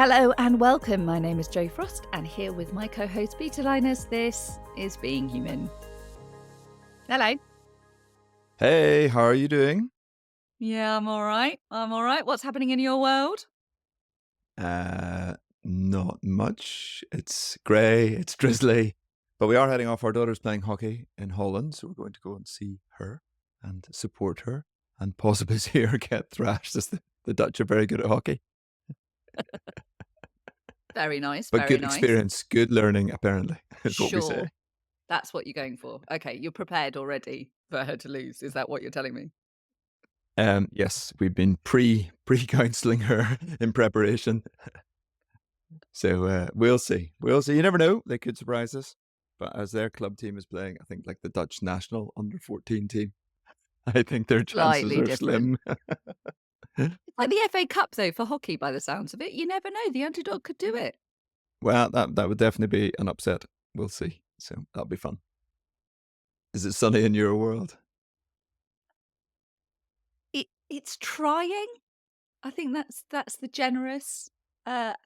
Hello and welcome. My name is Jo Frost, and here with my co-host Peter Linus, this is Being Human. Hello. Hey, how are you doing? Yeah, I'm all right. What's happening in your world? Not much. It's grey, it's drizzly, but we are heading off. Our daughter's playing hockey in Holland, so we're going to go and see her and support her and possibly see her get thrashed, as the Dutch are very good at hockey. Very nice. But Very good nice. experience, good learning, apparently, is what we say. Sure. That's what you're going for. Okay, you're prepared already for her to lose. Is that what you're telling me? Yes, we've been pre-counselling her in preparation. So we'll see. We'll see. You never know. They could surprise us. But as their club team is playing, I think like the Dutch national under-14 team, I think their chances Slightly are different. slim. Like the FA Cup, though, for hockey, by the sounds of it, you never know. The underdog could do it. Well, that would definitely be an upset. We'll see. So that'll be fun. Is it sunny in your world? It's trying. I think that's the generous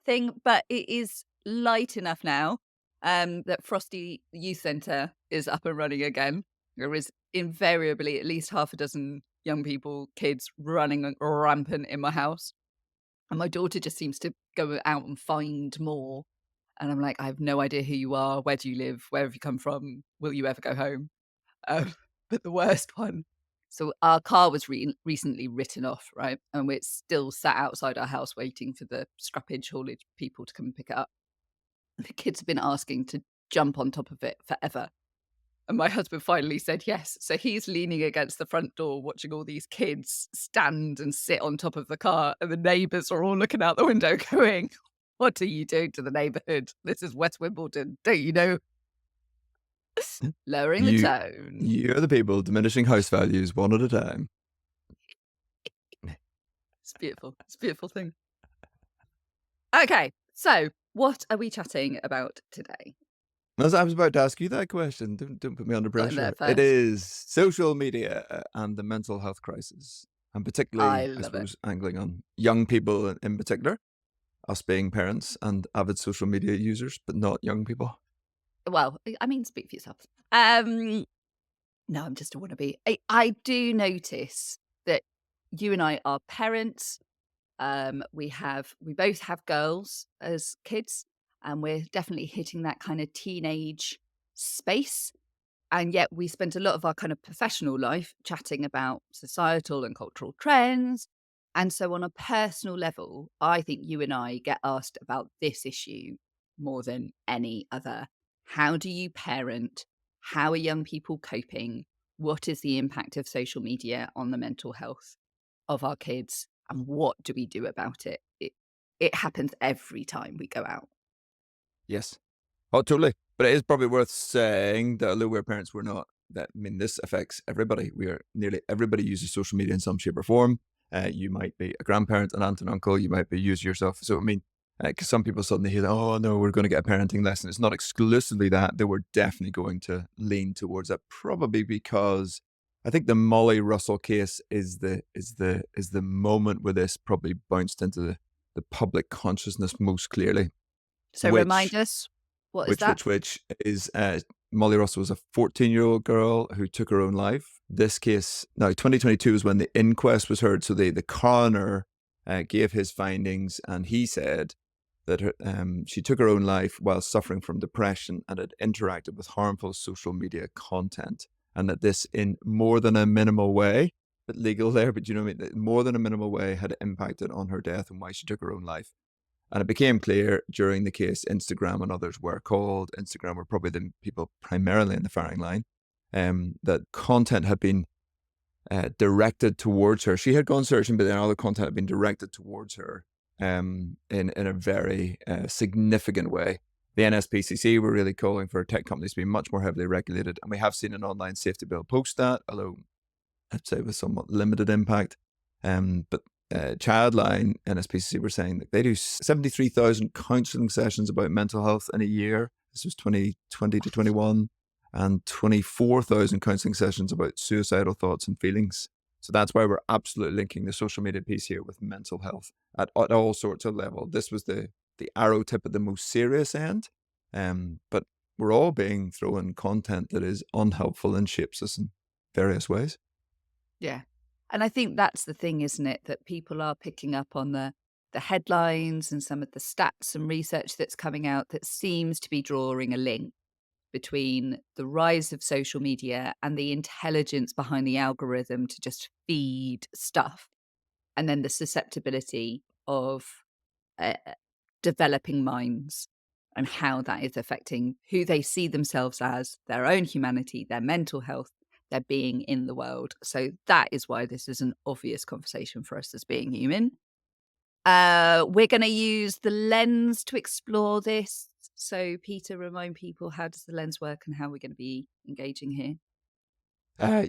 thing, but it is light enough now that Frosty Youth Centre is up and running again. There is invariably at least half a dozen young people, kids running rampant in my house. And my daughter just seems to go out and find more. And I'm like, I have no idea who you are. Where do you live? Where have you come from? Will you ever go home? But the worst one. So our car was recently written off, right? And we're still sat outside our house waiting for the scrappage haulage people to come and pick it up. The kids have been asking to jump on top of it forever. And my husband finally said yes. So he's leaning against the front door watching all these kids stand and sit on top of the car. And the neighbours are all looking out the window going, what are you doing to the neighbourhood? This is West Wimbledon. Don't you know? Lowering the tone. You're the people diminishing house values one at a time. It's beautiful. It's a beautiful thing. Okay, so what are we chatting about today? As I was about to ask you that question, don't put me under Got in there pressure. It first. is social media and the mental health crisis, and particularly, I love suppose, angling on young people in particular, us being parents and avid social media users, but not young people. Well, I mean, speak for yourself. No, I'm just a wannabe. I do notice that you and I are parents. We both have girls as kids, and we're definitely hitting that kind of teenage space. And yet we spent a lot of our kind of professional life chatting about societal and cultural trends. And so on a personal level, I think you and I get asked about this issue more than any other. How do you parent? How are young people coping? What is the impact of social media on the mental health of our kids? And what do we do about it? It happens every time we go out. Yes. Oh, totally. But it is probably worth saying that although we're parents, we're not. This affects everybody. Nearly everybody uses social media in some shape or form. You might be a grandparent, an aunt, and uncle. You might be using yourself. So, because some people suddenly hear, oh, no, we're going to get a parenting lesson. It's not exclusively that. They were definitely going to lean towards that, probably because I think the Molly Russell case is the moment where this probably bounced into the public consciousness most clearly. So remind us, what is that? Which is Molly Russell was a 14-year-old girl who took her own life. This case, now 2022 is when the inquest was heard. So the coroner gave his findings, and he said that she took her own life while suffering from depression and had interacted with harmful social media content. And that this, in more than a minimal way, but legal there, but you know what I mean, more than a minimal way, had impacted on her death and why she took her own life. And it became clear during the case, Instagram and others were called. Instagram were probably the people primarily in the firing line, that content had been directed towards her. She had gone searching, but then other content had been directed towards her in a very significant way. The NSPCC were really calling for tech companies to be much more heavily regulated. And we have seen an online safety bill post that, although I'd say with somewhat limited impact. But Childline, NSPCC were saying that they do 73,000 counselling sessions about mental health in a year. This was 2020 to 21, and 24,000 counselling sessions about suicidal thoughts and feelings. So that's why we're absolutely linking the social media piece here with mental health at all sorts of levels. This was the the arrow tip at the most serious end. But we're all being thrown content that is unhelpful and shapes us in various ways. Yeah. And I think that's the thing, isn't it? That people are picking up on the headlines and some of the stats and research that's coming out that seems to be drawing a link between the rise of social media and the intelligence behind the algorithm to just feed stuff, and then the susceptibility of developing minds and how that is affecting who they see themselves as, their own humanity, their mental health, their being in the world. So that is why this is an obvious conversation for us as being human. We're going to use the lens to explore this. So, Peter, remind people, how does the lens work and how we're going to be engaging here?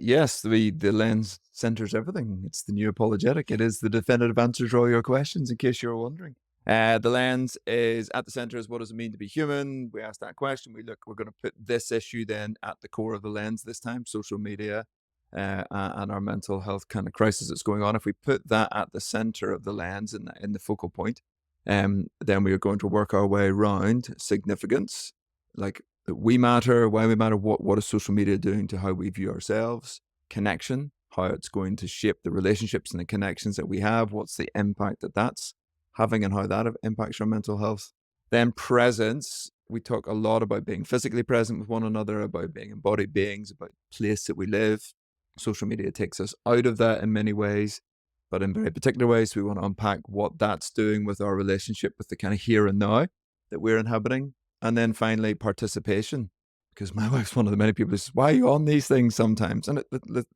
Yes, the lens centers everything. It's the new apologetic. It is the definitive answer to all your questions, in case you're wondering. The lens is at the center. Is what does it mean to be human? We ask that question. We're going to put this issue then at the core of the lens this time: social media and our mental health kind of crisis that's going on. If we put that at the center of the lens in the focal point, then we are going to work our way around significance, like that we matter, why we matter, what is social media doing to how we view ourselves, connection, how it's going to shape the relationships and the connections that we have, what's the impact that that's having and how that impacts our mental health. Then presence, we talk a lot about being physically present with one another, about being embodied beings, about place that we live. Social media takes us out of that in many ways, but in very particular ways, we want to unpack what that's doing with our relationship with the kind of here and now that we're inhabiting. And then finally, participation, because my wife's one of the many people who says, "Why are you on these things sometimes?" And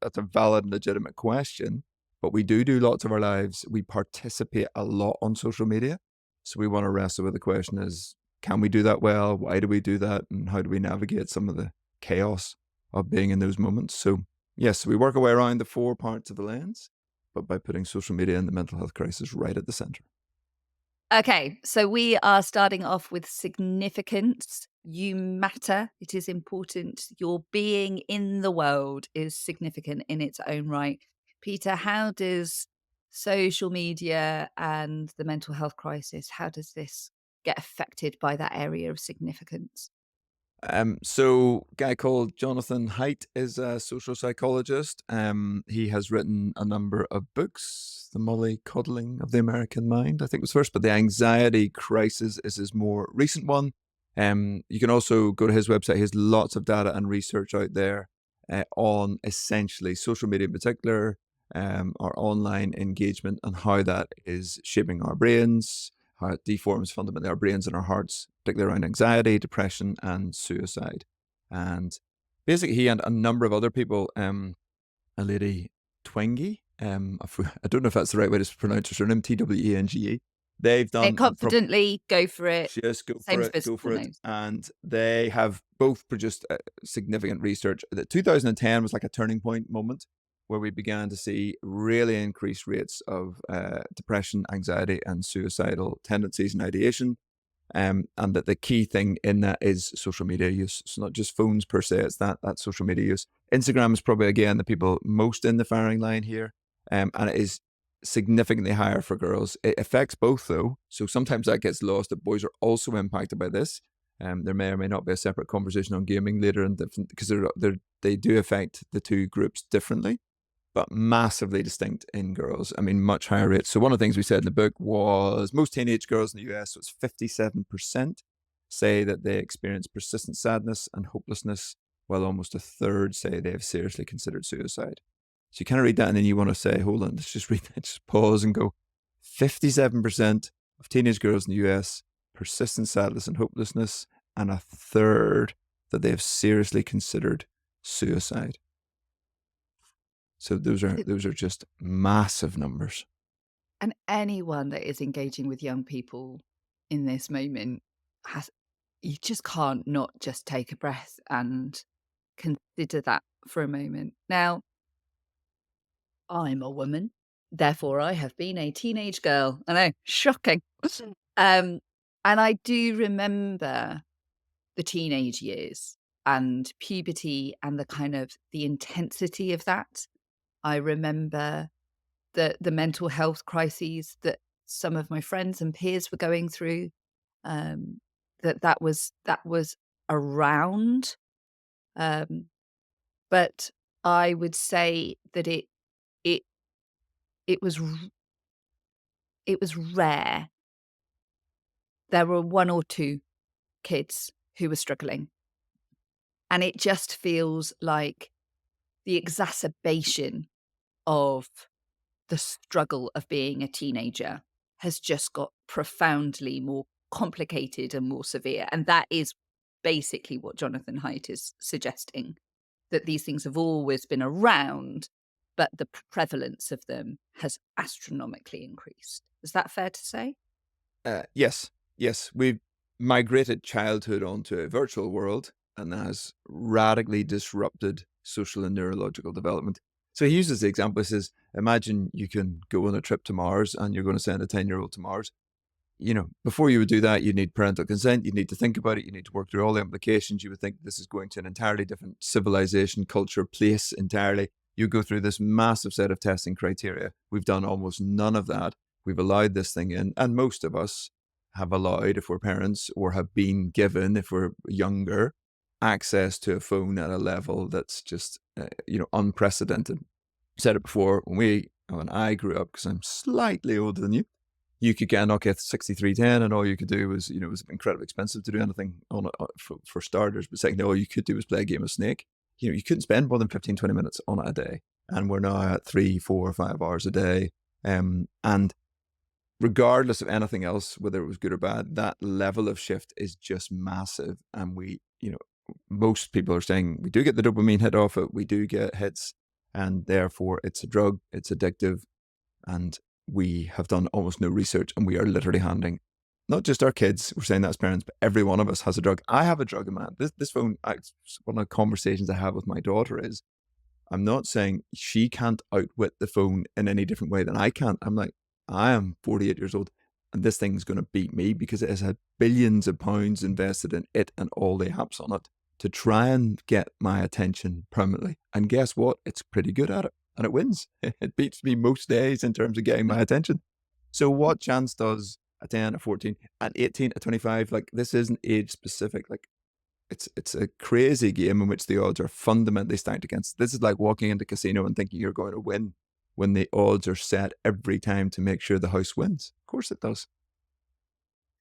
that's a valid and legitimate question. But we do lots of our lives. We participate a lot on social media. So we want to wrestle with the question is, can we do that well? Why do we do that? And how do we navigate some of the chaos of being in those moments? So, yes, we work our way around the four parts of the lens, but by putting social media and the mental health crisis right at the center. Okay, so we are starting off with significance. You matter. It is important. Your being in the world is significant in its own right. Peter, how does social media and the mental health crisis, how does this get affected by that area of significance? So a guy called Jonathan Haidt is a social psychologist. He has written a number of books. The Mollycoddling of the American Mind, I think was first, but the Anxiety Crisis is his more recent one. You can also go to his website. He has lots of data and research out there on essentially social media in particular, our online engagement and how that is shaping our brains, how it deforms fundamentally our brains and our hearts, particularly around anxiety, depression, and suicide. And basically, he and a number of other people, a lady Twenge, I don't know if that's the right way to pronounce her surname, Twenge. They've done a Confidently go for it. just Same as go physical for it. names. And they have both produced significant research. That 2010 was like a turning point moment where we began to see really increased rates of depression, anxiety, and suicidal tendencies and ideation. And that the key thing in that is social media use. It's not just phones per se, it's that social media use. Instagram is probably, again, the people most in the firing line here. And it is significantly higher for girls. It affects both, though. So sometimes that gets lost that boys are also impacted by this. There may or may not be a separate conversation on gaming later, and different because they do affect the two groups differently, but massively distinct in girls. I mean, much higher rates. So one of the things we said in the book was most teenage girls in the US, so it's 57%, say that they experience persistent sadness and hopelessness, while almost a third say they have seriously considered suicide. So you kind of read that and then you want to say, hold on, let's just read that, just pause and go, 57% of teenage girls in the US, persistent sadness and hopelessness, and a third that they have seriously considered suicide. So those are just massive numbers. And anyone that is engaging with young people in this moment has you just can't not just take a breath and consider that for a moment. Now, I'm a woman, therefore I have been a teenage girl. I know, shocking. Um, and I do remember the teenage years and puberty and the kind of the intensity of that. I remember the mental health crises that some of my friends and peers were going through. um, that was around, um, but I would say that it it was it was rare. There were 1 or 2 kids who were struggling, and it just feels like the exacerbation of the struggle of being a teenager has just got profoundly more complicated and more severe, and that is basically what Jonathan Haidt is suggesting, that these things have always been around, but the prevalence of them has astronomically increased. Is that fair to say? Yes, yes, we've migrated childhood onto a virtual world, and that has radically disrupted social and neurological development. So he uses the example, he says, imagine you can go on a trip to Mars and you're going to send a 10-year-old to Mars. Before you would do that, you need parental consent. You need to think about it. You need to work through all the implications. You would think this is going to an entirely different civilization, culture, place entirely. You go through this massive set of testing criteria. We've done almost none of that. We've allowed this thing in, and most of us have allowed, if we're parents or have been given, if we're younger, access to a phone at a level that's just, unprecedented. Said it before when I grew up, because I'm slightly older than you could get a Nokia 6310 and all you could do was, it was incredibly expensive to do anything on it for starters. But secondly, all you could do was play a game of Snake. You couldn't spend more than 15, 20 minutes on it a day. And we're now at 3, 4, 5 hours a day. And regardless of anything else, whether it was good or bad, that level of shift is just massive. And most people are saying we do get the dopamine hit off it. We do get hits. And therefore it's a drug, it's addictive. And we have done almost no research, and we are literally handing not just our kids, we're saying that as parents, but every one of us has a drug. I have a drug in my hand. This phone, one of the conversations I have with my daughter is, I'm not saying she can't outwit the phone in any different way than I can. I'm like, I am 48 years old, and this thing's going to beat me because it has had billions of pounds invested in it and all the apps on it to try and get my attention permanently. And guess what? It's pretty good at it. And it wins. It beats me most days in terms of getting my attention. So what chance does a 10, a 14, an 18, a 25, like this isn't age specific. Like it's a crazy game in which the odds are fundamentally stacked against. This is like walking into a casino and thinking you're going to win when the odds are set every time to make sure the house wins. Of course it does.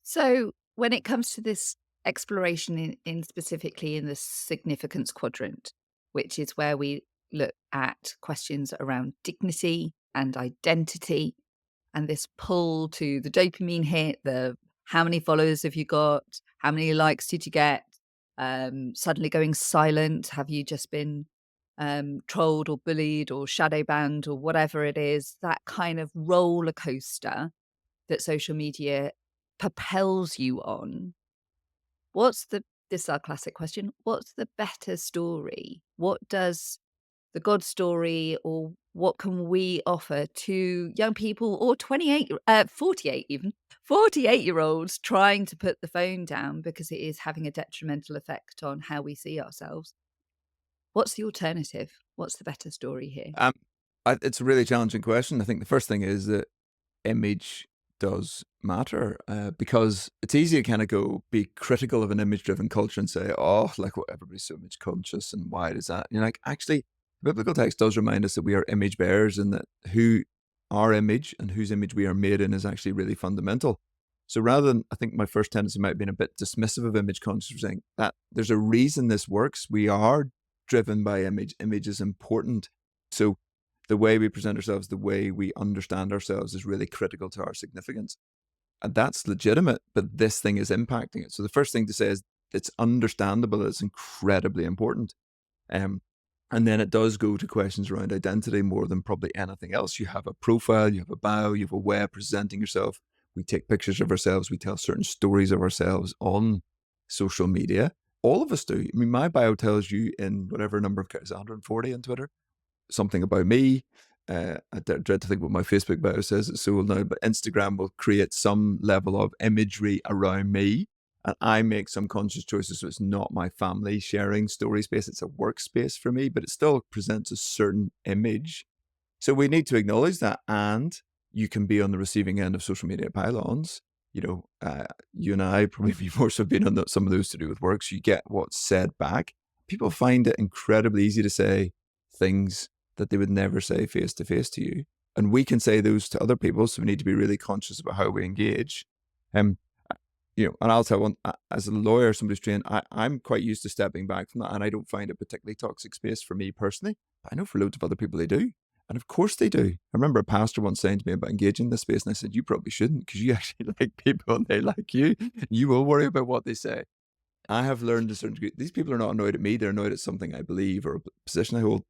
So when it comes to this exploration in specifically in the significance quadrant, which is where we look at questions around dignity and identity and this pull to the dopamine hit, the how many followers have you got? How many likes did you get? Suddenly going silent. Have you just been trolled or bullied or shadow banned or whatever it is? That kind of roller coaster that social media propels you on. This is our classic question. What's the better story? What does the God story or what can we offer to young people or 48 even, 48-year-olds trying to put the phone down because it is having a detrimental effect on how we see ourselves? What's the alternative? What's the better story here? Um, it's a really challenging question. I think the first thing is that image does matter because it's easy to kind of go be critical of an image driven culture and say, oh, like what everybody's so image conscious and why is that? And you're like, actually, biblical text does remind us that we are image bearers and that who our image and whose image we are made in is actually really fundamental. So rather than, I think my first tendency might have been a bit dismissive of image conscious, saying that there's a reason this works. We are driven by image. Image is important. So the way we present ourselves, the way we understand ourselves is really critical to our significance. And that's legitimate, but this thing is impacting it. So the first thing to say is it's understandable, it's incredibly important. Um, and then it does go to questions around identity more than probably anything else. You have a profile, you have a bio, you have a way of presenting yourself. We take pictures of ourselves, we tell certain stories of ourselves on social media. All of us do. I mean, my bio tells you in whatever number of characters, 140 on Twitter, something about me. I dread to think what my Facebook bio says at Soul now, but Instagram will create some level of imagery around me. And I make some conscious choices. So it's not my family sharing story space. It's a workspace for me, but it still presents a certain image. So we need to acknowledge that. And you can be on the receiving end of social media pylons. you and I probably be more so been on some of those to do with work. So you get what's said back. People find it incredibly easy to say things that they would never say face to face to you. And we can say those to other people. So we need to be really conscious about how we engage. Um, and I'll tell one, as a lawyer, somebody's trained, I'm quite used to stepping back from that. And I don't find it particularly toxic space for me personally. But I know for loads of other people they do. And of course they do. I remember a pastor once saying to me about engaging in this space, and I said, you probably shouldn't because you actually like people and they like you. You will worry about what they say. I have learned to a certain degree, these people are not annoyed at me, they're annoyed at something I believe or a position I hold.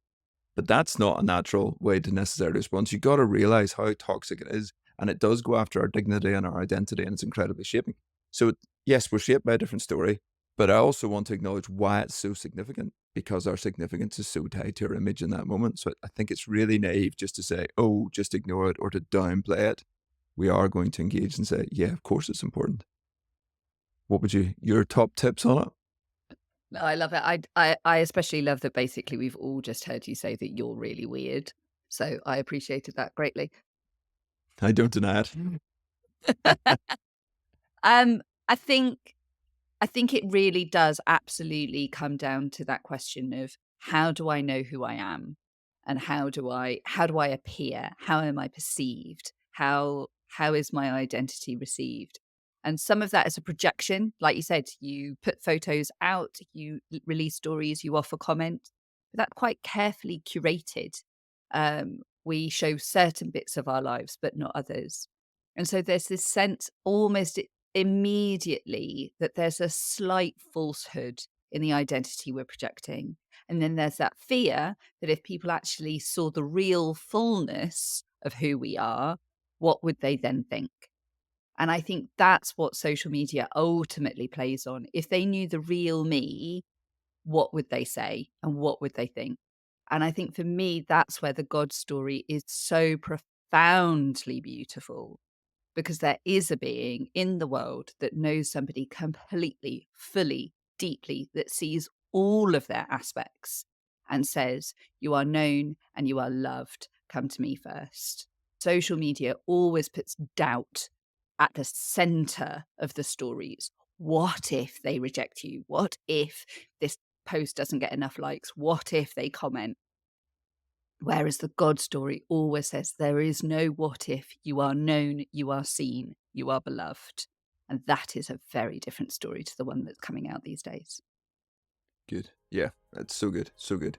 But that's not a natural way to necessarily respond. So you got to realize how toxic it is. And it does go after our dignity and our identity, and it's incredibly shaping. So, yes, we're shaped by a different story, but I also want to acknowledge why it's so significant because our significance is so tied to our image in that moment. So, I think it's really naive just to say, oh, just ignore it or to downplay it. We are going to engage and say, yeah, of course it's important. What would your top tips on it? No, I love it. I especially love that basically we've all just heard you say that you're really weird. So I appreciated that greatly. I don't deny it. Um, I think I think it really does absolutely come down to that question of how do I know who I am? And how do I appear? How am I perceived? How is my identity received? And some of that is a projection. Like you said, you put photos out, you release stories, you offer comment, but that's quite carefully curated. We show certain bits of our lives, but not others. And so there's this sense almost immediately that there's a slight falsehood in the identity we're projecting. And then there's that fear that if people actually saw the real fullness of who we are, what would they then think? And I think that's what social media ultimately plays on. If they knew the real me, what would they say and what would they think? And I think for me, that's where the God story is so profoundly beautiful because there is a being in the world that knows somebody completely, fully, deeply, that sees all of their aspects and says, you are known and you are loved. Come to me first. Social media always puts doubt at the center of the stories. What if they reject you? What if this post doesn't get enough likes? What if they comment? Whereas the God story always says there is no what if. You are known, you are seen, you are beloved. And that is a very different story to the one that's coming out these days. Good. Yeah, that's so good. So good.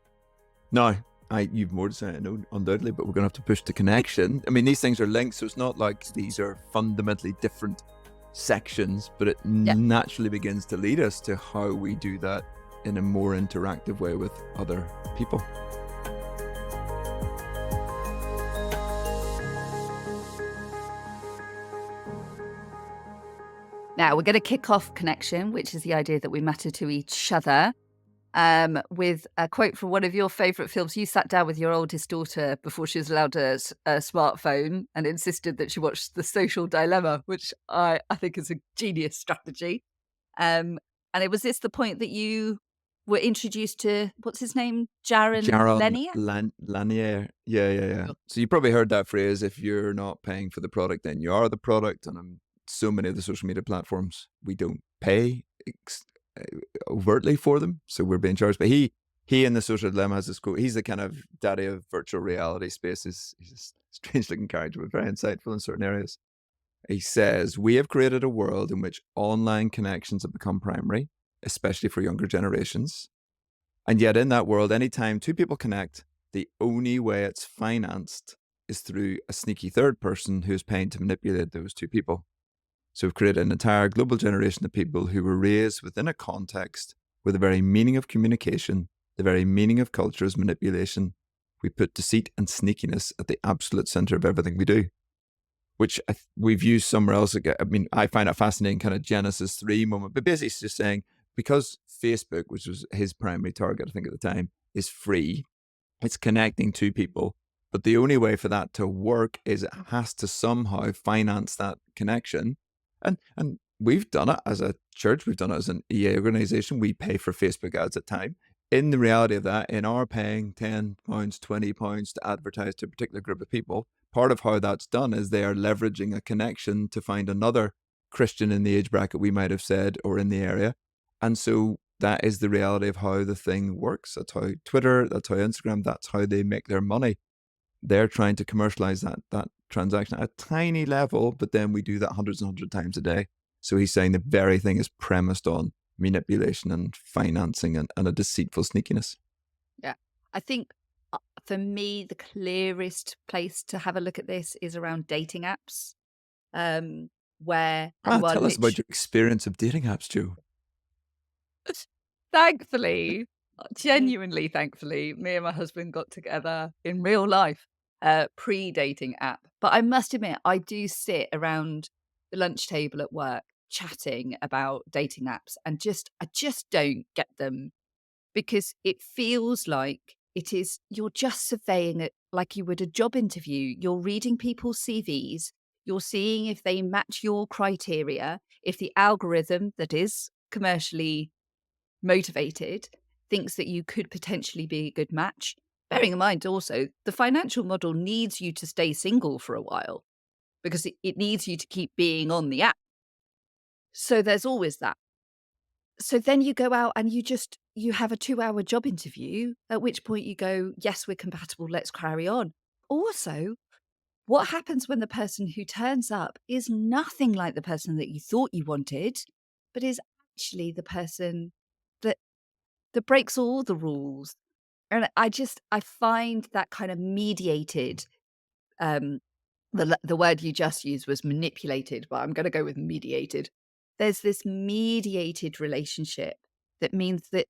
Now, you've more to say, I know, undoubtedly, but we're going to have to push the connection. I mean, these things are linked, so it's not like these are fundamentally different sections, but it Yeah. naturally begins to lead us to how we do that in a more interactive way with other people. Now we're going to kick off connection, which is the idea that we matter to each other. With a quote from one of your favorite films. You sat down with your oldest daughter before she was allowed a smartphone and insisted that she watch The Social Dilemma, which I think is a genius strategy. And it was this the point that you were introduced to, what's his name? Jaron Jaron Lanier? Lanier. Yeah, yeah, yeah. Sure. So you probably heard that phrase, if you're not paying for the product, then you are the product. And so many of the social media platforms, we don't pay overtly for them. So we're being charged. But he in The Social Dilemma has this quote. He's the kind of daddy of virtual reality spaces. He's a strange looking character, but very insightful in certain areas. He says, we have created a world in which online connections have become primary, especially for younger generations. And yet in that world, anytime two people connect, the only way it's financed is through a sneaky third person who's paying to manipulate those two people. So we've created an entire global generation of people who were raised within a context where the very meaning of communication, the very meaning of culture is manipulation. We put deceit and sneakiness at the absolute center of everything we do, which we've used somewhere else. I mean, I find it fascinating, kind of Genesis 3 moment, but basically it's just saying, because Facebook, which was his primary target, I think at the time, is free, it's connecting two people. But the only way for that to work is it has to somehow finance that connection. And we've done it as a church, we've done it as an EA organization. We pay for Facebook ads at time. In the reality of that, in our paying £10, £20 to advertise to a particular group of people, part of how that's done is they are leveraging a connection to find another Christian in the age bracket we might have said, or in the area. And so that is the reality of how the thing works. That's how Twitter, that's how Instagram, that's how they make their money. They're trying to commercialize that transaction at a tiny level, but then we do that hundreds and hundreds of times a day. So he's saying the very thing is premised on manipulation and financing and a deceitful sneakiness. Yeah. I think for me, the clearest place to have a look at this is around dating apps, where you are Tell us about literally, your experience of dating apps, Joe. thankfully, genuinely thankfully, me and my husband got together in real life, pre-dating app. But I must admit, I do sit around the lunch table at work chatting about dating apps and I just don't get them because it feels like it is you're just surveying it like you would a job interview. You're reading people's CVs, you're seeing if they match your criteria, if the algorithm that is commercially motivated thinks that you could potentially be a good match. Bearing in mind also, the financial model needs you to stay single for a while because it needs you to keep being on the app. So there's always that. So then you go out and you have a 2-hour job interview, at which point you go, "Yes, we're compatible, let's carry on." Also, what happens when the person who turns up is nothing like the person that you thought you wanted, but is actually the person that breaks all the rules? And I find that kind of mediated, um, the word you just used was manipulated, but I'm gonna go with mediated. There's this mediated relationship that means that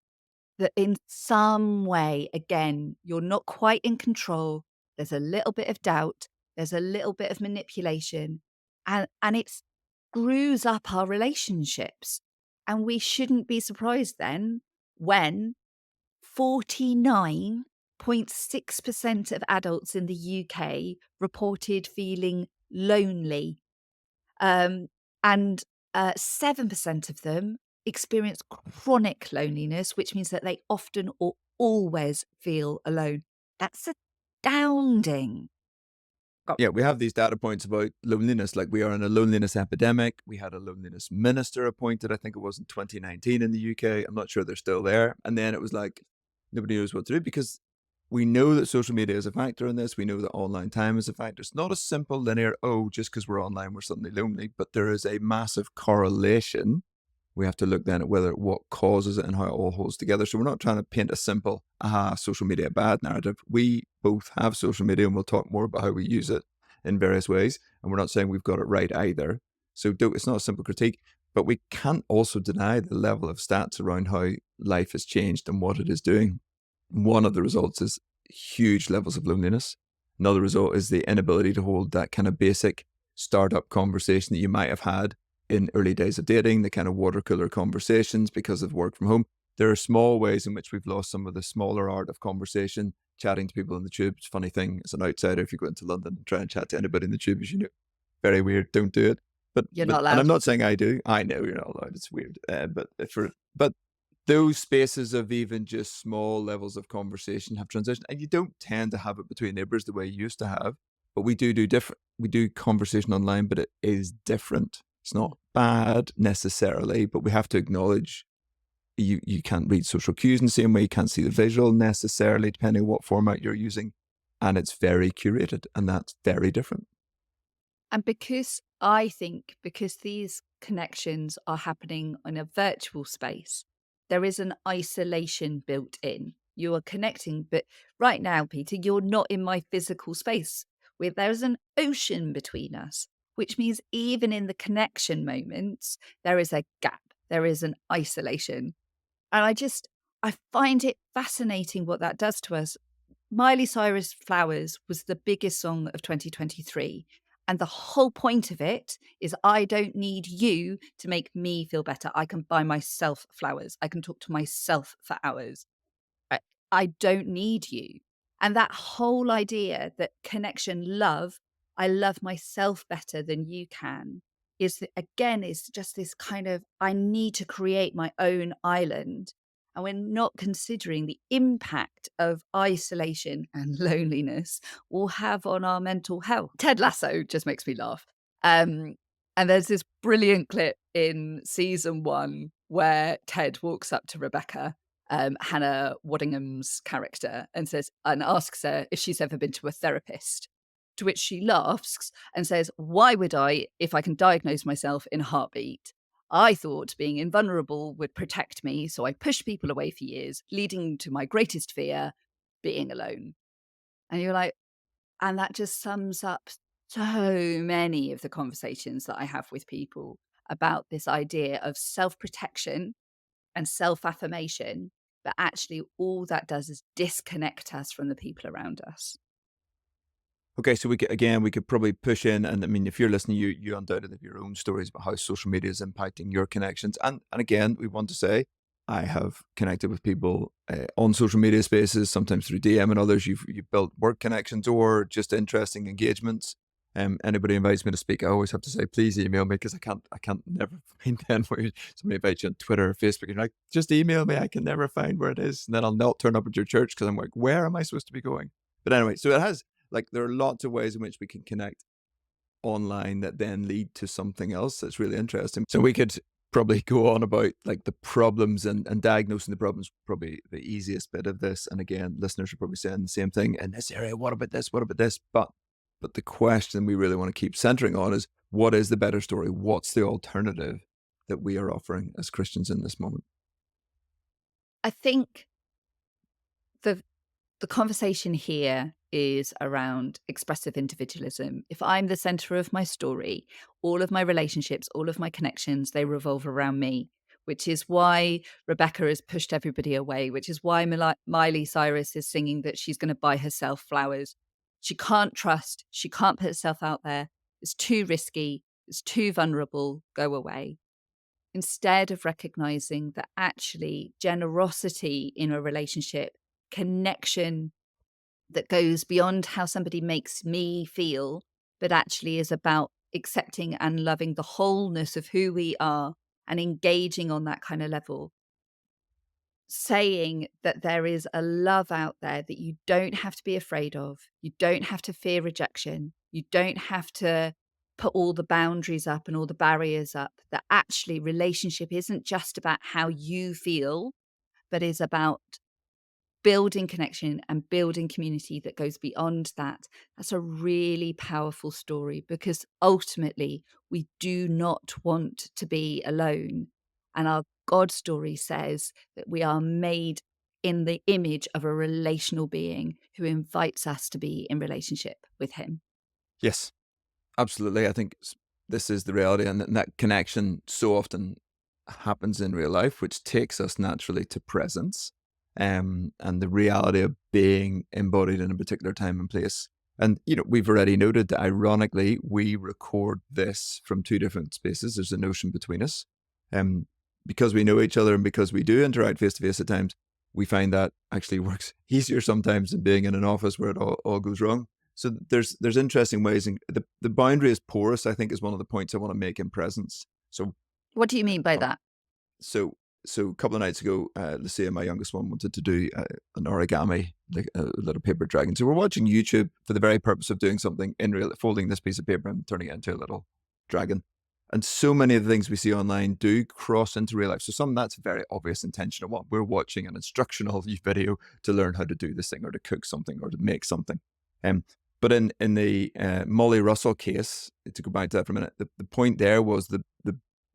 in some way, again, you're not quite in control. There's a little bit of doubt, there's a little bit of manipulation, and it screws up our relationships. And we shouldn't be surprised then when 49.6% of adults in the UK reported feeling lonely, um, and 7% of them experience chronic loneliness, which means that they often or always feel alone. That's astounding. Go Yeah, we have these data points about loneliness. Like we are in a loneliness epidemic. We had a loneliness minister appointed, I think it was in 2019 in the UK. I'm not sure they're still there. And then it was like nobody knows what to do because we know that social media is a factor in this. We know that online time is a factor. It's not a simple linear, oh, just because we're online, we're suddenly lonely, but there is a massive correlation. We have to look then at whether what causes it and how it all holds together. So we're not trying to paint a simple, social media bad narrative. We both have social media and we'll talk more about how we use it in various ways. And we're not saying we've got it right either. So it's not a simple critique, but we can't also deny the level of stats around how life has changed and what it is doing. One of the results is huge levels of loneliness. Another result is the inability to hold that kind of basic startup conversation that you might have had in early days of dating, the kind of water cooler conversations because of work from home. There are small ways in which we've lost some of the smaller art of conversation, chatting to people in the tube. It's a funny thing as an outsider, if you go into London and try and chat to anybody in the tube, as you know, very weird. Don't do it. You're But not and I'm allowed. not saying I do. I know you're not allowed. It's weird. But those spaces of even just small levels of conversation have transitioned, and you don't tend to have it between neighbors the way you used to have. But we do different. We do conversation online, but it is different. It's not bad necessarily, but we have to acknowledge you can't read social cues in the same way. You can't see the visual necessarily, depending on what format you're using, and it's very curated, and that's very different. And because these connections are happening in a virtual space, there is an isolation built in. You are connecting, but right now, Peter, you're not in my physical space. Where there's an ocean between us, which means even in the connection moments, there is a gap, there is an isolation. And I find it fascinating what that does to us. Miley Cyrus' Flowers was the biggest song of 2023. And the whole point of it is I don't need you to make me feel better. I can buy myself flowers. I can talk to myself for hours. I, I don't need you. And that whole idea that connection, love, I love myself better than you can, again, is just this kind of, I need to create my own island. And we're not considering the impact of isolation and loneliness will have on our mental health. Ted Lasso just makes me laugh. Um, And there's this brilliant clip in season 1 where Ted walks up to Rebecca, Hannah Waddingham's character, and asks her if she's ever been to a therapist. To which she laughs and says, "Why would I if I can diagnose myself in a heartbeat? I thought being invulnerable would protect me, so I pushed people away for years, leading to my greatest fear, being alone." And you're like, and that just sums up so many of the conversations that I have with people about this idea of self-protection and self-affirmation, but actually all that does is disconnect us from the people around us. Okay, so we could probably push in, and I mean, if you're listening, you undoubtedly have your own stories about how social media is impacting your connections. And again, we want to say, I have connected with people on social media spaces, sometimes through DM and others. You've built work connections or just interesting engagements. Anybody invites me to speak, I always have to say, please email me because I can't never find them where somebody invites you on Twitter or Facebook. And you're like, just email me. I can never find where it is, and then I'll not turn up at your church because I'm like, where am I supposed to be going? But anyway, so it has like there are lots of ways in which we can connect online that then lead to something else that's really interesting. So we could probably go on about like the problems and diagnosing the problems, probably the easiest bit of this. And again, listeners are probably saying the same thing in this area. What about this? What about this? But the question we really want to keep centering on is, what is the better story? What's the alternative that we are offering as Christians in this moment? I think the the conversation here is around expressive individualism. If I'm the center of my story, all of my relationships, all of my connections, they revolve around me, which is why Rebecca has pushed everybody away, which is why Miley Cyrus is singing that she's going to buy herself flowers. She can't trust, she can't put herself out there. It's too risky, it's too vulnerable, go away. Instead of recognizing that actually generosity in a relationship, connection that goes beyond how somebody makes me feel, but actually is about accepting and loving the wholeness of who we are and engaging on that kind of level. Saying that there is a love out there that you don't have to be afraid of, you don't have to fear rejection, you don't have to put all the boundaries up and all the barriers up, that actually relationship isn't just about how you feel, but is about building connection and building community that goes beyond that. That's a really powerful story because ultimately we do not want to be alone. And our God story says that we are made in the image of a relational being who invites us to be in relationship with him. Yes, absolutely. I think this is the reality, and that connection so often happens in real life, which takes us naturally to presence, and the reality of being embodied in a particular time and place. And we've already noted that ironically, we record this from two different spaces. There's an ocean between us, um, because we know each other and because we do interact face to face at times. We find that actually works easier sometimes than being in an office where it all goes wrong. So there's interesting ways, and the boundary is porous, I think, is one of the points I want to make in presence. So What do you mean by uh, that? so so a couple of nights ago, Lucia, my youngest one, wanted to do an origami, like a little paper dragon. So we're watching YouTube for the very purpose of doing something in real, folding this piece of paper and turning it into a little dragon. And so many of the things we see online do cross into real life. So some that's very obvious intentional one. We're watching an instructional video to learn how to do this thing or to cook something or to make something. Um, but in the Molly Russell case, to go back to that for a minute, the point there was the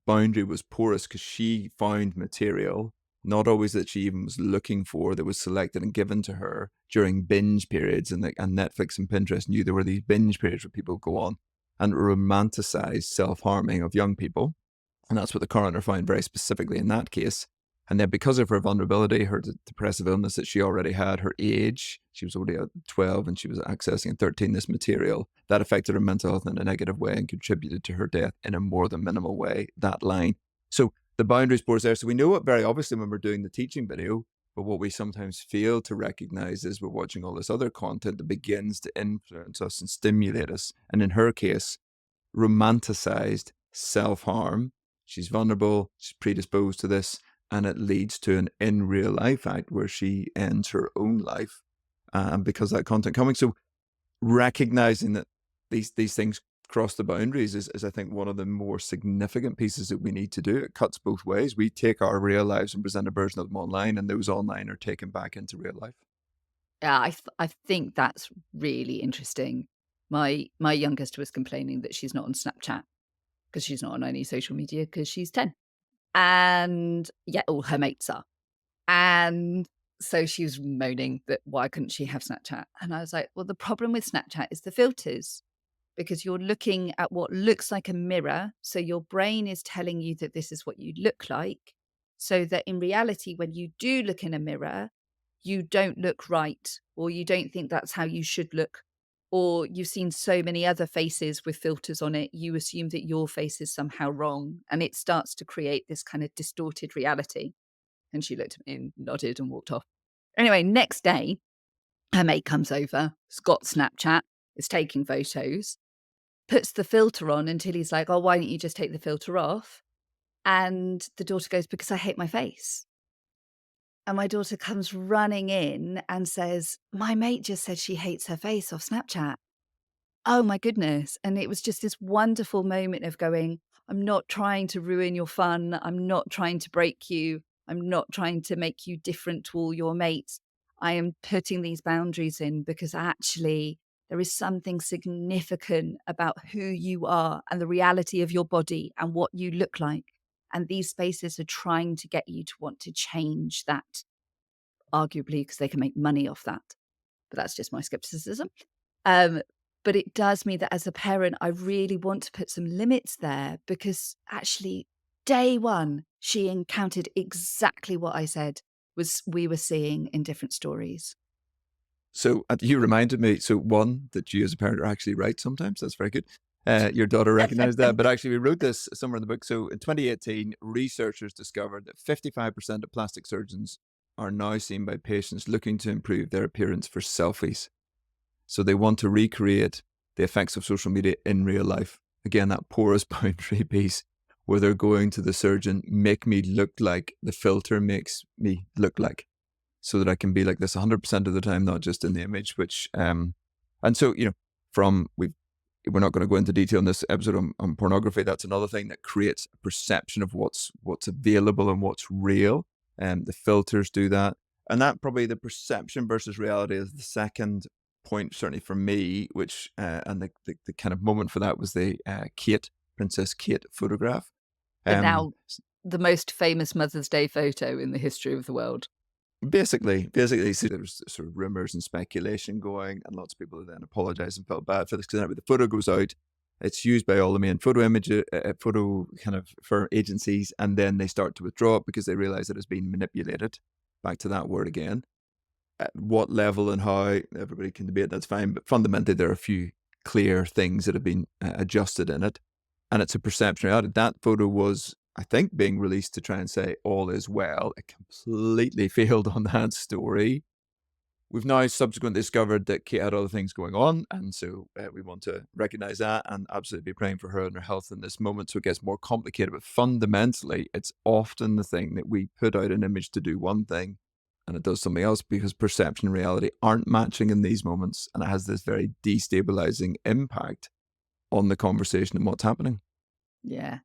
boundary was porous because she found material, not always that she even was looking for, that was selected and given to her during binge periods. And Netflix and Pinterest knew there were these binge periods where people go on and romanticize self-harming of young people. And that's what the coroner found very specifically in that case. And then because of her vulnerability, her depressive illness that she already had, her age, she was already at 12 and she was accessing at 13 this material, that affected her mental health in a negative way and contributed to her death in a more than minimal way, that line. So the boundaries boards there. So we know it very obviously when we're doing the teaching video, but what we sometimes fail to recognize is we're watching all this other content that begins to influence us and stimulate us. And in her case, romanticized self-harm. She's vulnerable, she's predisposed to this, and it leads to an in real life act where she ends her own life because of that content coming. So recognizing that these things cross the boundaries is I think one of the more significant pieces that we need to do. It cuts both ways. We take our real lives and present a version of them online, and those online are taken back into real life. Yeah, I think that's really interesting. My youngest was complaining that she's not on Snapchat because she's not on any social media because she's 10. And yeah, all her mates are. And so she was moaning that why couldn't she have Snapchat? And I was like, well, the problem with Snapchat is the filters because you're looking at what looks like a mirror. So your brain is telling you that this is what you look like. So that in reality, when you do look in a mirror, you don't look right, or you don't think that's how you should look, or you've seen so many other faces with filters on it, you assume that your face is somehow wrong. And it starts to create this kind of distorted reality. And she looked at me and nodded and walked off. Anyway, next day, her mate comes over, has got Snapchat, is taking photos, puts the filter on until he's like, oh, why don't you just take the filter off? And the daughter goes, because I hate my face. And my daughter comes running in and says, my mate just said she hates her face off Snapchat. Oh my goodness. And it was just this wonderful moment of going, I'm not trying to ruin your fun. I'm not trying to break you. I'm not trying to make you different to all your mates. I am putting these boundaries in because actually there is something significant about who you are and the reality of your body and what you look like. And these spaces are trying to get you to want to change that, arguably, because they can make money off that. But that's just my skepticism. Um, but it does mean that as a parent, I really want to put some limits there because actually, day one, she encountered exactly what I said was we were seeing in different stories. So you reminded me. So one, that you as a parent are actually right sometimes. That's very good. Your daughter recognized that, but actually we wrote this somewhere in the book. So in 2018, researchers discovered that 55% of plastic surgeons are now seen by patients looking to improve their appearance for selfies. So they want to recreate the effects of social media in real life. Again, that porous boundary piece where they're going to the surgeon, make me look like the filter makes me look like, so that I can be like this 100% of the time, not just in the image, and so, we're not going to go into detail in this episode on pornography. That's another thing that creates a perception of what's available and what's real. And the filters do that. And that probably the perception versus reality is the second point, certainly for me, which, and the kind of moment for that was the Princess Kate photograph. And Um, now the most famous Mother's Day photo in the history of the world. Basically, so there was sort of rumors and speculation going, and lots of people then apologized and felt bad for this because the photo goes out, it's used by all the main photo kind of for agencies, and then they start to withdraw it because they realize that it's been manipulated. Back to that word again. At what level and how, everybody can debate. That's fine, but fundamentally, there are a few clear things that have been adjusted in it, and it's a perception reality. That photo was, I think, being released to try and say all is well. It completely failed on that story. We've now subsequently discovered that Kate had other things going on, and so we want to recognize that and absolutely be praying for her and her health in this moment. So it gets more complicated, but fundamentally, it's often the thing that we put out an image to do one thing, and it does something else because perception and reality aren't matching in these moments, and it has this very destabilizing impact on the conversation and what's happening. Yeah.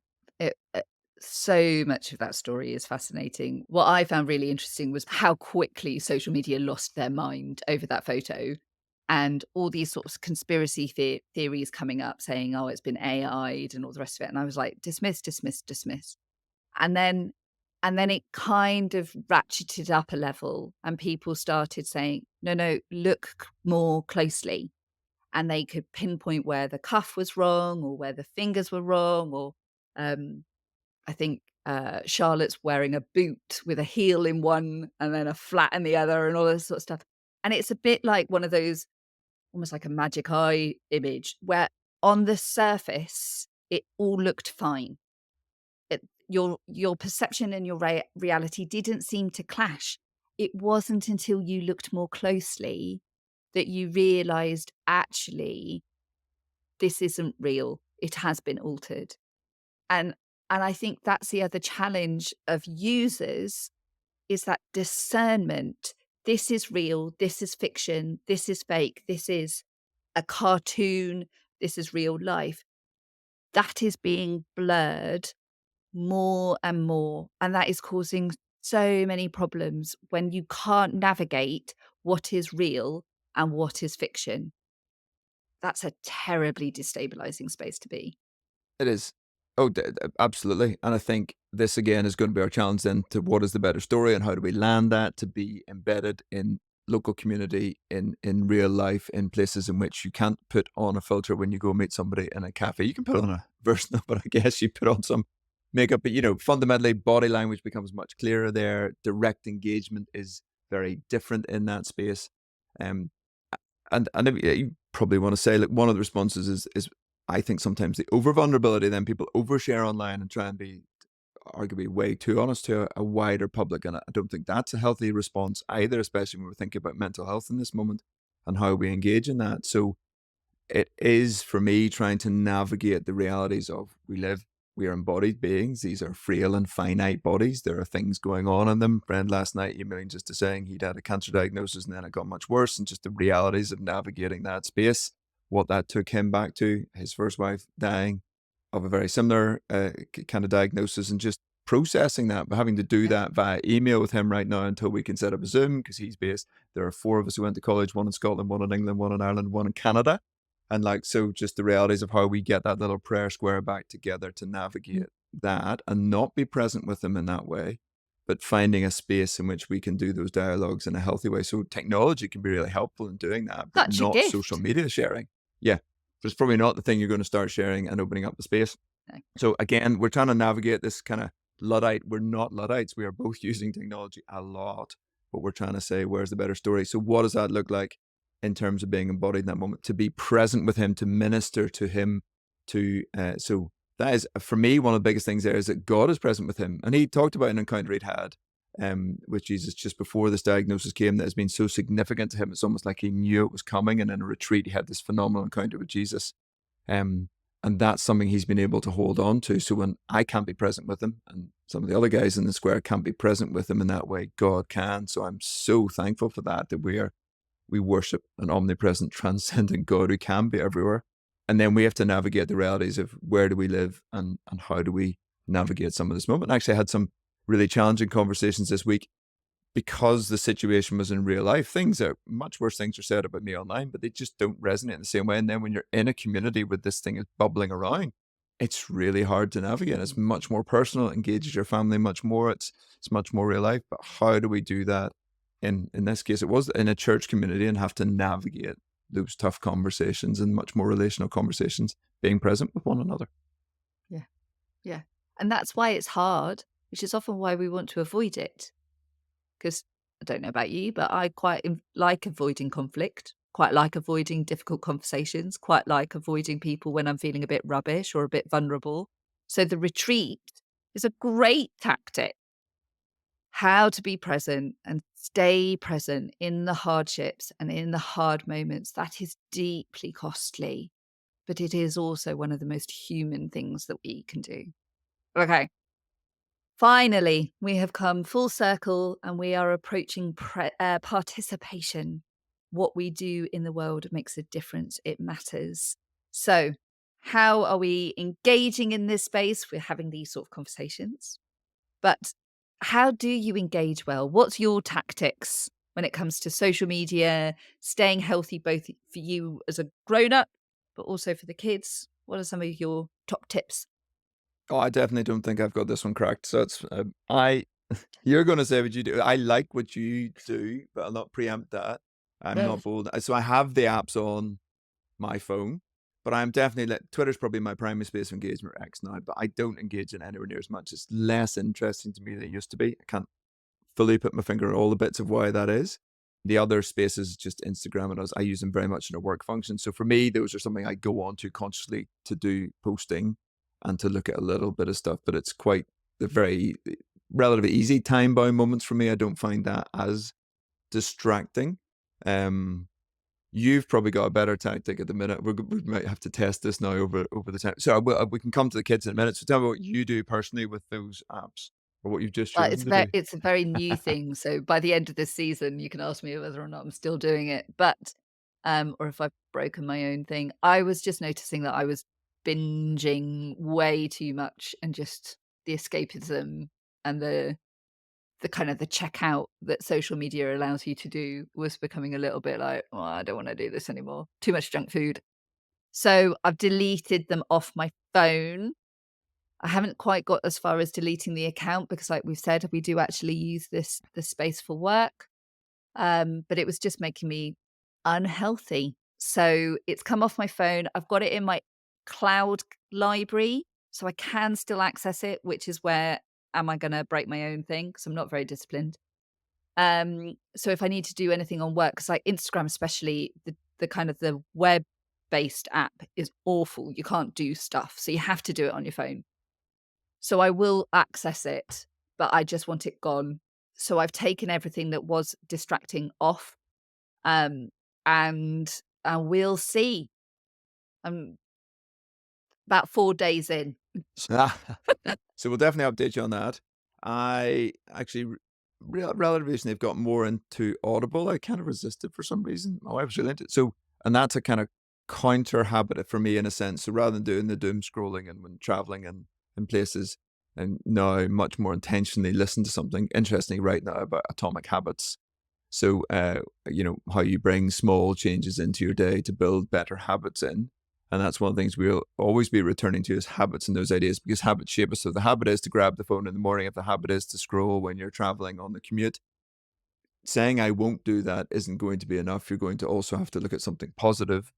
So much of that story is fascinating. What I found really interesting was how quickly social media lost their mind over that photo and all these sorts of conspiracy theories coming up saying, oh, it's been AI'd and all the rest of it. And I was like, dismiss, dismiss, dismiss. And then it kind of ratcheted up a level and people started saying, no, no, look more closely. And they could pinpoint where the cuff was wrong or where the fingers were wrong or um, I think, Charlotte's wearing a boot with a heel in one and then a flat in the other and all this sort of stuff. And it's a bit like one of those almost like a magic eye image where on the surface, it all looked fine. Your perception and your reality didn't seem to clash. It wasn't until you looked more closely that you realized, actually, this isn't real. It has been altered. And I think that's the other challenge of users is that discernment. This is real, this is fiction, this is fake, this is a cartoon, this is real life. that is being blurred more and more, and that is causing so many problems when you can't navigate what is real and what is fiction. That's a terribly destabilizing space to be. It is. Oh, absolutely. And I think this again is going to be our challenge then to what is the better story and how do we land that to be embedded in local community, in real life, in places in which you can't put on a filter when you go meet somebody in a cafe. You can put on a version of it, I guess. You put on some makeup, but fundamentally body language becomes much clearer there. Direct engagement is very different in that space. Um, and you probably want to say, like, one of the responses is I think sometimes the over vulnerability, then people overshare online and try and be arguably way too honest to a wider public. And I don't think that's a healthy response either, especially when we're thinking about mental health in this moment and how we engage in that. So it is for me trying to navigate the realities of we are embodied beings. These are frail and finite bodies. There are things going on in them. Brent last night emailing just to saying he'd had a cancer diagnosis and then it got much worse, and just the realities of navigating that space, what that took him back to, his first wife dying of a very similar kind of diagnosis, and just processing that, but having to do Yeah. that via email with him right now until we can set up a Zoom because he's based. There are four of us who went to college, one in Scotland, one in England, one in Ireland, one in Canada. And like, so just the realities of how we get that little prayer square back together to navigate that and not be present with them in that way, but finding a space in which we can do those dialogues in a healthy way. So technology can be really helpful in doing that, but Such a not social gift. media sharing. Yeah. But it's probably not the thing you're going to start sharing and opening up the space. No. So again, we're trying to navigate this kind of Luddite. We're not Luddites. We are both using technology a lot, but we're trying to say, where's the better story? So what does that look like in terms of being embodied in that moment, to be present with him, to minister to him, so that is, for me, one of the biggest things there is that God is present with him. And he talked about an encounter he'd had with Jesus just before this diagnosis came that has been so significant to him. It's almost like he knew it was coming. And in a retreat, he had this phenomenal encounter with Jesus. Um, and that's something he's been able to hold on to. So when I can't be present with him and some of the other guys in the square can't be present with him in that way, God can. So I'm so thankful for that, that we worship an omnipresent, transcendent God who can be everywhere. And then we have to navigate the realities of where do we live and how do we navigate some of this moment. Actually, I had some really challenging conversations this week because the situation was in real life. Much worse things are said about me online, but they just don't resonate in the same way. And then when you're in a community where this thing is bubbling around, it's really hard to navigate. It's much more personal, it engages your family much more. It's much more real life. But how do we do that? In this case, it was in a church community, and have to navigate those tough conversations and much more relational conversations, being present with one another. Yeah. Yeah. And that's why it's hard, which is often why we want to avoid it. Because I don't know about you, but I quite like avoiding conflict, quite like avoiding difficult conversations, quite like avoiding people when I'm feeling a bit rubbish or a bit vulnerable. So the retreat is a great tactic. How to be present and stay present in the hardships and in the hard moments. That is deeply costly, but it is also one of the most human things that we can do. Okay. Finally, we have come full circle and we are approaching participation. What we do in the world makes a difference, it matters. So, how are we engaging in this space? We're having these sort of conversations. But how do you engage well? What's your tactics when it comes to social media, staying healthy, both for you as a grown up, but also for the kids? What are some of your top tips? Oh, I definitely don't think I've got this one cracked. So it's I. You're going to say what you do. I like what you do, but I'll not preempt that. I'm Ugh. not bold. So I have the apps on my phone, but I'm definitely Twitter's probably my primary space of engagement or X now, but I don't engage in anywhere near as much. It's less interesting to me than it used to be. I can't fully put my finger on all the bits of why that is. The other space is just Instagram, and I use them very much in a work function. So for me, those are something I go on to consciously to do posting and to look at a little bit of stuff. But it's quite the very relatively easy time bound moments for me. I don't find that as distracting. Um, You've probably got a better tactic at the minute. We might have to test this now over the time. So we can come to the kids in a minute. So tell me what you do personally with those apps, or what you've just Well, chosen to do. it's a very new thing, so by the end of this season, you can ask me whether or not I'm still doing it, but or if I've broken my own thing. I was just noticing that I was binging way too much, and just the escapism and the kind of the checkout that social media allows you to do was becoming a little bit like, "Oh, I don't wanna do this anymore. Too much junk food." So, I've deleted them off my phone. I haven't quite got as far as deleting the account because like we've said, we do actually use this space for work. But it was just making me unhealthy. So, it's come off my phone. I've got it in my cloud library, so I can still access it, which is where am I gonna break my own thing? Because 'cause I'm not very disciplined. So if I need to do anything on work, because like Instagram especially, the kind of the web-based app is awful. You can't do stuff, so you have to do it on your phone. So I will access it, but I just want it gone. So I've taken everything that was distracting off, um, and we'll see. I'm about 4 days in. So we'll definitely update you on that. I actually, relatively recently, have got more into Audible. I kind of resisted for some reason. My wife was really into it. So, and that's a kind of counter habit for me in a sense. So rather than doing the doom scrolling and when traveling and in places, and now much more intentionally listen to something interestingly right now about atomic habits. So, how you bring small changes into your day to build better habits in. And that's one of the things we'll always be returning to is habits and those ideas because habits shape us. So the habit is to grab the phone in the morning. If the habit is to scroll when you're traveling on the commute, saying I won't do that isn't going to be enough. You're going to also have to look at something positive.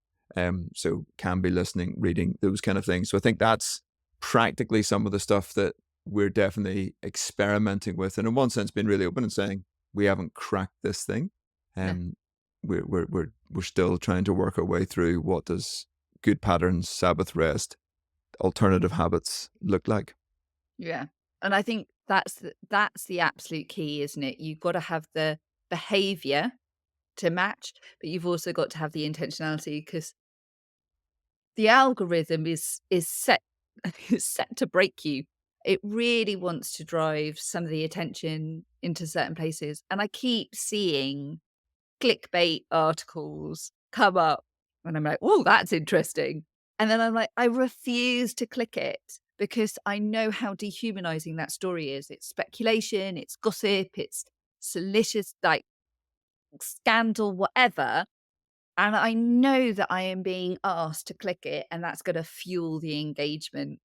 So can be listening, reading, those kind of things. So I think that's practically some of the stuff that we're definitely experimenting with. And in one sense, being really open and saying we haven't cracked this thing. No. Um, we're still trying to work our way through what does good patterns, Sabbath rest, alternative habits look like. Yeah. And I think that's the absolute key, isn't it? You've gotta have the behavior to match, but you've also got to have the intentionality because the algorithm is set is set to break you. It really wants to drive some of the attention into certain places, and I keep seeing clickbait articles come up, and I'm like, "Oh, that's interesting." And then I'm like, I refuse to click it because I know how dehumanizing that story is. It's speculation, it's gossip, it's salacious, like, scandal, whatever, and I know that I am being asked to click it, and that's gonna fuel the engagement.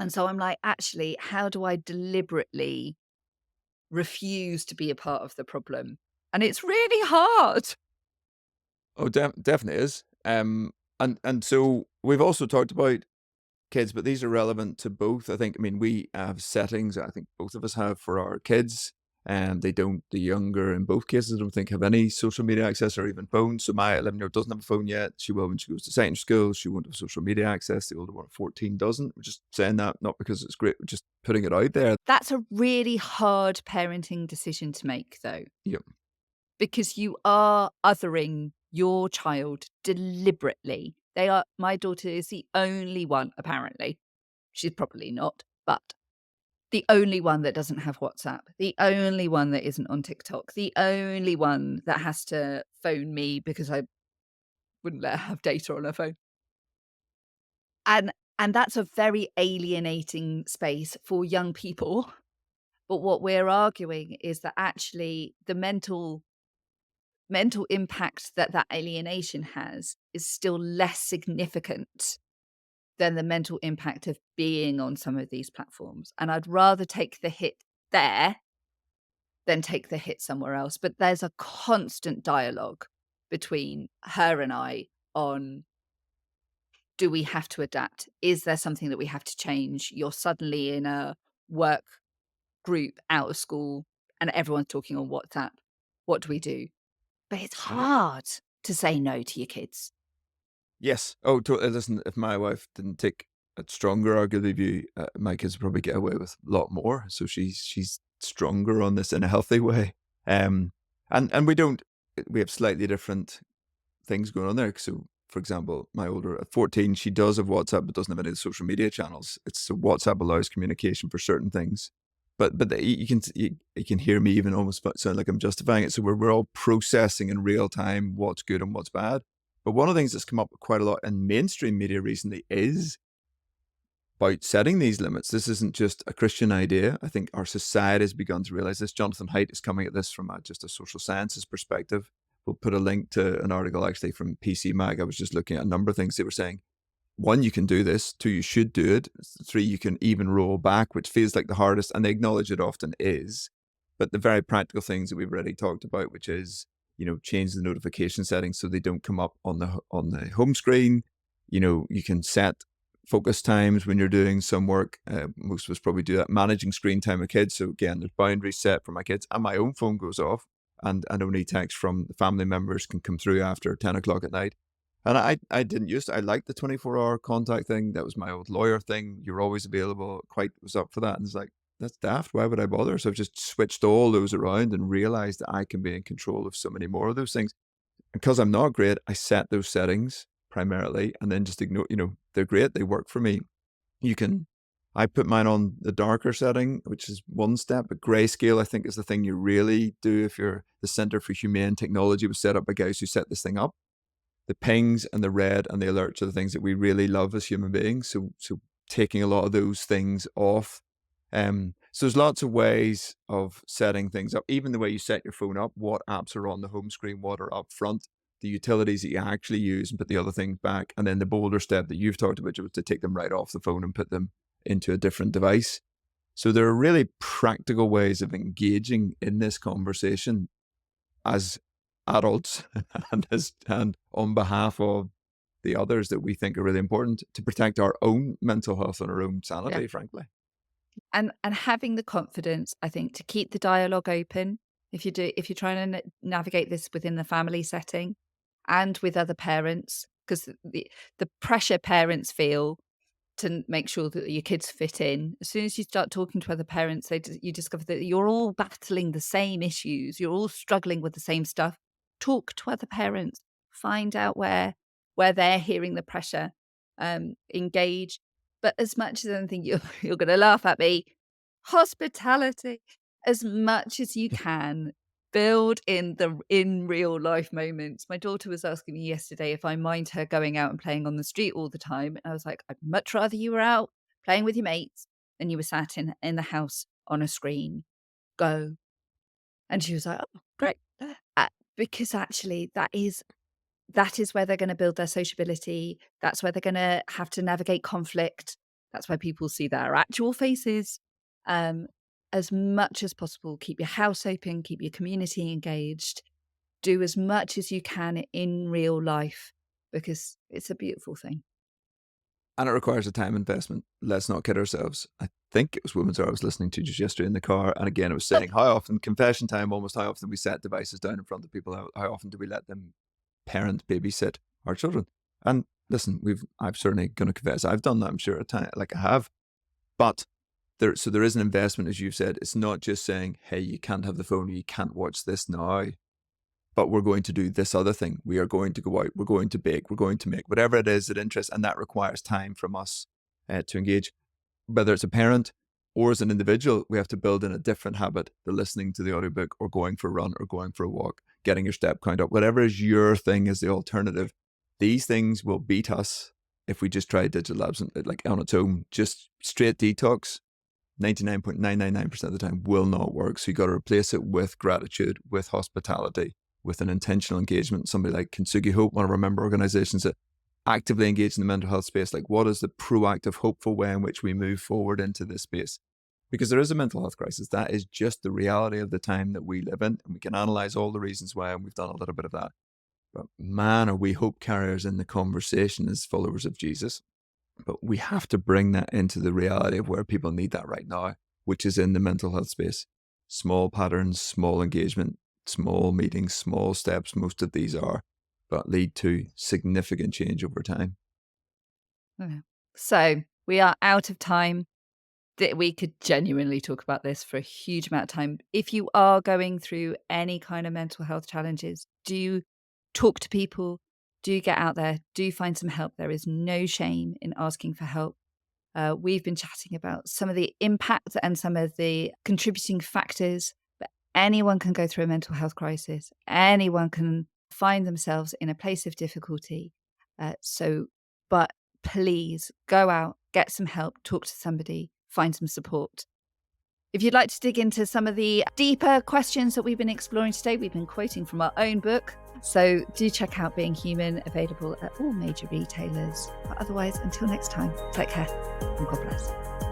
And so I'm like, actually, how do I deliberately refuse to be a part of the problem? And it's really hard. Oh, definitely is. And so we've also talked about kids, but these are relevant to both. I think, I mean, we have settings I think both of us have for our kids, and they don't, the younger in both cases, I don't think have any social media access or even phones. So my 11-year-old doesn't have a phone yet. She will when she goes to secondary school. She won't have social media access. The older one at 14 doesn't. We're just saying that, not because it's great, we're just putting it out there. That's a really hard parenting decision to make, though, Yeah. because you are othering your child deliberately. They are, my daughter is the only one, apparently. She's probably not, but the only one that doesn't have WhatsApp, the only one that isn't on TikTok, the only one that has to phone me because I wouldn't let her have data on her phone. And that's a very alienating space for young people. But what we're arguing is that actually the mental impact that that alienation has is still less significant than the mental impact of being on some of these platforms. And I'd rather take the hit there than take the hit somewhere else. But there's a constant dialogue between her and I on, do we have to adapt? Is there something that we have to change? You're suddenly in a work group out of school and everyone's talking on WhatsApp. What do we do? But it's hard to say no to your kids. Yes. Oh, listen, if my wife didn't take a stronger arguably view, my kids would probably get away with a lot more. So she's stronger on this in a healthy way. And we have slightly different things going on there. So, for example, my older at 14, she does have WhatsApp, but doesn't have any of the social media channels. It's so WhatsApp allows communication for certain things. But you can hear me even almost sound like I'm justifying it. So we're all processing in real time what's good and what's bad. But one of the things that's come up quite a lot in mainstream media recently is about setting these limits. This isn't just a Christian idea. I think our society has begun to realize this. Jonathan Haidt is coming at this from just a social sciences perspective. We'll put a link to an article actually from PC Mag. I was just looking at a number of things they were saying. One, you can do this. Two, you should do it. Three, you can even roll back, which feels like the hardest, and they acknowledge it often is. But the very practical things that we've already talked about, which is, change the notification settings so they don't come up on the home screen. You can set focus times when you're doing some work. Most of us probably do that. Managing screen time with kids. So again, there's boundaries set for my kids, and my own phone goes off, and only text from the family members can come through after 10 o'clock at night. And I didn't use it. I liked the 24-hour contact thing. That was my old lawyer thing. You're always available. Quite was up for that. And it's like, that's daft. Why would I bother? So I've just switched all those around and realized that I can be in control of so many more of those things. Because I'm not great, I set those settings primarily and then just ignore, they're great. They work for me. I put mine on the darker setting, which is one step, but grayscale, I think, is the thing you really do if you're the Center for Humane Technology was set up by guys who set this thing up. The pings and the red and the alerts are the things that we really love as human beings. So taking a lot of those things off. So there's lots of ways of setting things up. Even the way you set your phone up, what apps are on the home screen, what are up front, the utilities that you actually use, and put the other things back. And then the bolder step that you've talked about was to take them right off the phone and put them into a different device. So there are really practical ways of engaging in this conversation as adults and on behalf of the others that we think are really important to protect our own mental health and our own Yeah. sanity, frankly. And having the confidence, I think, to keep the dialogue open if you're trying to navigate this within the family setting and with other parents, because the pressure parents feel to make sure that your kids fit in. As soon as you start talking to other parents, you discover that you're all battling the same issues. You're all struggling with the same stuff. Talk to other parents. Find out where they're hearing the pressure. Engage. But as much as anything, you're going to laugh at me. Hospitality, as much as you can. Build in real life moments. My daughter was asking me yesterday if I mind her going out and playing on the street all the time. And I was like, I'd much rather you were out playing with your mates than you were sat in the house on a screen. Go. And she was like, oh, great. Because actually that is where they're going to build their sociability. That's where they're going to have to navigate conflict. That's where people see their actual faces. Um, as much as possible, keep your house open, keep your community engaged, do as much as you can in real life because it's a beautiful thing. And it requires a time investment. Let's not kid ourselves. I think it was Women's Hour I was listening to just yesterday in the car. And again, it was saying how often, confession time, almost how often we set devices down in front of people. How often do we let them parent, babysit our children? And listen, I've certainly going to confess, I've done that, I'm sure, at time, like I have. But there is an investment, as you've said. It's not just saying, hey, you can't have the phone, you can't watch this now, but we're going to do this other thing. We are going to go out, we're going to bake, we're going to make whatever it is that interests, and that requires time from us to engage. Whether it's a parent or as an individual, we have to build in a different habit, the listening to the audiobook or going for a run or going for a walk, getting your step count up, whatever is your thing as the alternative. These things will beat us if we just try digital absent like on its own. Just straight detox 99.999% of the time will not work. So you got to replace it with gratitude, with hospitality, with an intentional engagement. Somebody like Kintsugi Hope, one of our member organizations that actively engage in the mental health space. Like, what is the proactive, hopeful way in which we move forward into this space? Because there is a mental health crisis. That is just the reality of the time that we live in. And we can analyze all the reasons why, and we've done a little bit of that. But man, are we hope carriers in the conversation as followers of Jesus. But we have to bring that into the reality of where people need that right now, which is in the mental health space. Small patterns, small engagement, small meetings, small steps, most of these are, but lead to significant change over time. Yeah. So we are out of time. We could genuinely talk about this for a huge amount of time. If you are going through any kind of mental health challenges, do talk to people, do get out there, do find some help. There is no shame in asking for help. We've been chatting about some of the impact and some of the contributing factors, but anyone can go through a mental health crisis. Anyone can find themselves in a place of difficulty. But please go out, get some help, talk to somebody, find some support. If you'd like to dig into some of the deeper questions that we've been exploring today, we've been quoting from our own book. So do check out Being Human, available at all major retailers. But otherwise, until next time, take care and God bless.